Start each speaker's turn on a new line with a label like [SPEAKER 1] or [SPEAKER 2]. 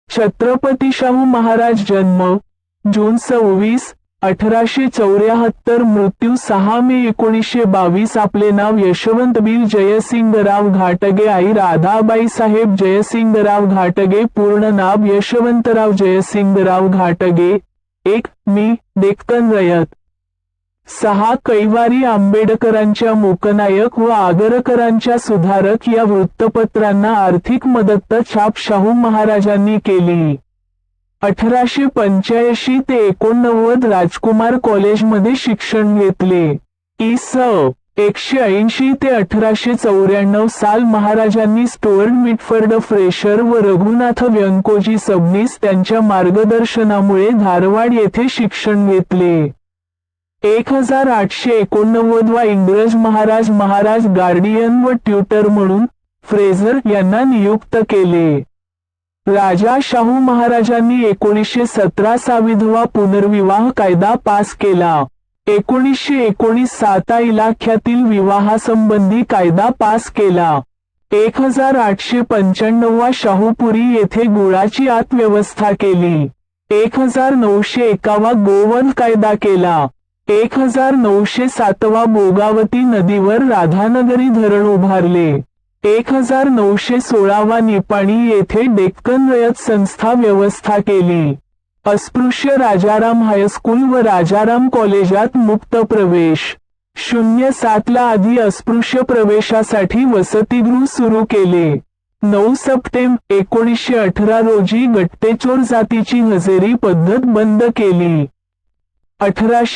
[SPEAKER 1] छत्रपती शाहू महाराज जन्म जून 26, 1874 मृत्यू 6 मे 1922 आपले नाव यशवंतबीर जयसिंगराव घाटगे आई राधाबाई साहेब जयसिंगराव घाटगे पूर्ण नाव यशवंतराव जयसिंगराव घाटगे 1. मी, डेक्कन रयत 6. कैवारी आंबेडकरांच्या मूकनायक व आगरकरांच्या सुधारक या वृत्तपत्रांना आर्थिक मदत छाप शाहू महाराजांनी केली. 1885 ते 89 राजकुमार कॉलेजमध्ये शिक्षण घेतले. इ.स. 180 ते 1894 साल महाराजांनी स्टुअर्ट मिटफर्ड फ्रेशर व रघुनाथ व्यंकोजी सबनीस त्यांच्या मार्गदर्शनामुळे धारवाड येथे शिक्षण घेतले. 1889 वा इंग्रज महाराज गार्डियन व ट्युटर म्हणून फ्रेझर यांना नियुक्त केले. राजा शाहू महाराजांनी 1917 सा विधवा पुनर्विवाह कायदा पास केला. 1919 साता इलाख्यातील विवाहासंबंधी कायदा पास केला. 1895 वा शाहूपुरी येथे गुळाची आत व्यवस्था केली. 1901 वा गोवध कायदा केला. 1907 वा भोगावती नदीवर राधानगरी धरण उभारले. 1916 वा निपाणी येथे डेक्कन रयत संस्था व्यवस्था केली. अस्पृश्य राजाराम हायस्कूल व राजाराम कॉलेजात मुक्त प्रवेश. 07 ला आधी अस्पृश्य प्रवेशासाठी वसतिगृह सुरू केले. 9 सप्टेंबर 1918 रोजी गट्टेचोर जातीची हजेरी पद्धत बंद केली.